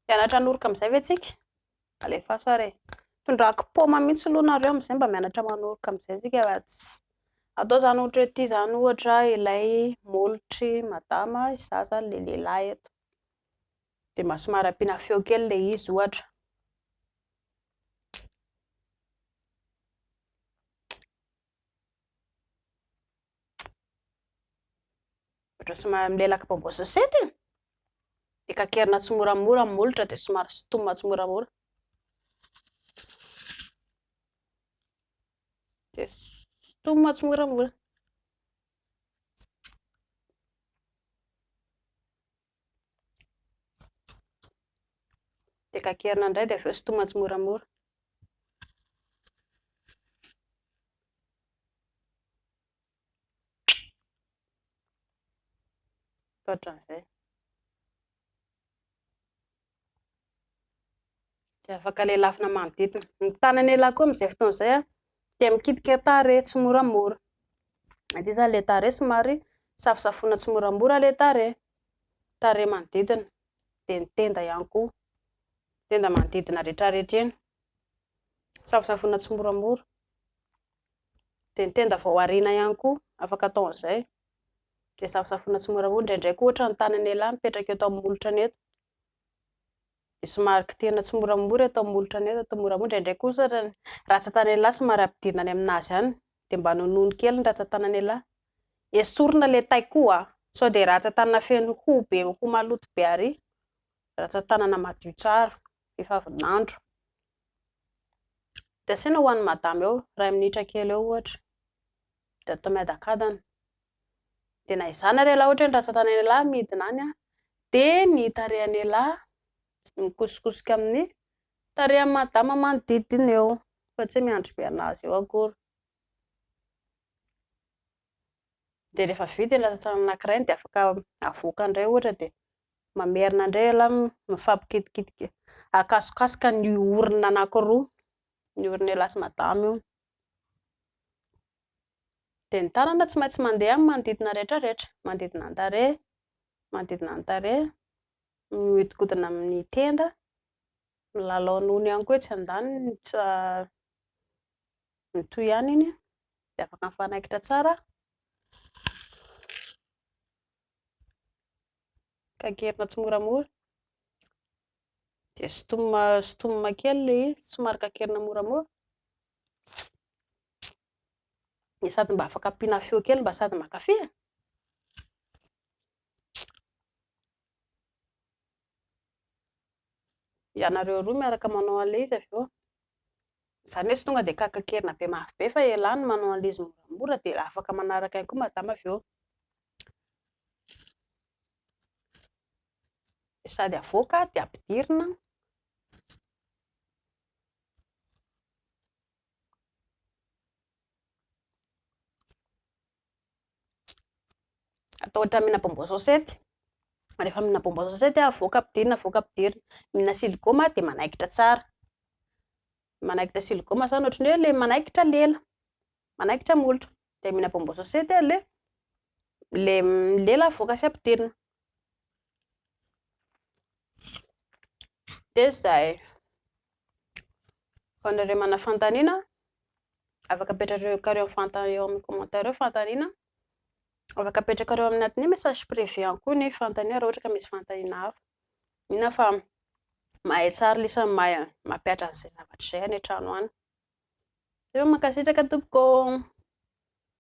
Mianatra hanorika amin'izay ve tsika? Alefa sara e. Tondrako paoma mihitsy aloha nareo amin'izay mba mianatra manorika amin'izay tsika fa tsy atao zany ohatra ety zany ohatra ilay molotry madama izaho zany le lehilahy eto. Dia mba somary ampiana feo kely le izy ohatra. Ohatra somary milelaka bombo sosety e. Dia kakerina tsy moramora ny molotra dia somary sintomina tsy moramora. Dia sintomina tsy moramora. Dia kakerina indray dia avy eo sintomina tsy moramora. Ohatran'izay. Dia afaka lelafina manodidina. Ny tanan'ahy koa amin'izay fotoana izay dia mikitika tarehy tsy moramora. Ity zany ilay tarehy somary safosafoina tsy moramora ilay tarehy manodidina. Dia ny tenda ihany koa. Tenda manodidina rehetrarehetra eny. Safosafoina tsy moramora. Dia ny tenda vao aoriana ihany koa afaka atao an'izay. Dia safosafoina tsy moramora. Indraindray koa ohatra ny tanan'ahy mipetraka eto amin'ny molotrany eto. Dia somary kitihina tsy moramora eto amin'ny molotrany eto, atao moramora. Indraindray kosa ny ratsan-tanan'ahy somary ampidirina any aminazy ihany dia mba nonono kely ny ratsan-tanan'ahy. Esorina ilay taille koa sao dia ratsan-tanana feno hoho be, hoho maloto be ary. Ratsan-tanana madio tsara efa avy nandro. Dia asiana ho an'ny madama eo iray minitra kely eo ohatra. Dia atao miadakadana. Dia na izany ary alay ohatra ny ratsan-tanan'ahy midina any dia ny tarehan'ahy mikosikosika amin'ny tarehan'ny madama manodidina eo fa tsy miandry be anazy eo akory. Dia rehefa vita ny ratsan-tanana anankiray dia afaka avoaka indray ohatra dia mamerina indray alay mifampikitikitika, akasokasoka ny orona anankiroa, ny oron'ahy sy madama io. Dia ny tanana tsy maintsy mandeha amin'ny manodidina rehetrarehetra, manodidina ny tarehy, manodidina ny tarehy, mihodinkodina amin'ny tenda, milalao nono ihany koa etsy andaniny, mitohy ihany iny dia afaka mifanaikitra tsara. Kakerina tsy moramora. Dia sintomina kely ilay izy, somary kakerina moramora. Dia sady mba afaka ampiana feo kely mba sady mankafy e. Ianareo roa miaraka manao an'ilay izy avy eo. Izany hoe tsy tonga dia kakerina be mafy be fa ialany no manao an'ilay izy moramora dia afaka manaraka ihany koa madama avy eo. Sady avoaka dia ampidirina. Atao ohatra mihina bonbon sosety. Rehefa mihina bonbon sosety avoaka ampidirina, avoaka ampidirina. Mihina siligoma dia manaikitra tsara. Manaikitra siligoma izany ohatran'ny hoe ilay manaikitra lela, manaikitra molotra. Dia mihina bonbon sosety ilay lela avoaka sy ampidirina. Dia izay. Ho anareo manana fanontaniana afaka apetrakareo amin'ny commentaire eo fanontaniana. Afaka apetrakareo amin'ny anatin'ny message privé ihany koa ny fanontaniana raha ohatra ka misy fanontaniana hafa. Mino aho fa mahay tsara ilay isan'ny mampiatra an'izay zavatra izay any an-trano any. Dia mankasitraka tompoko.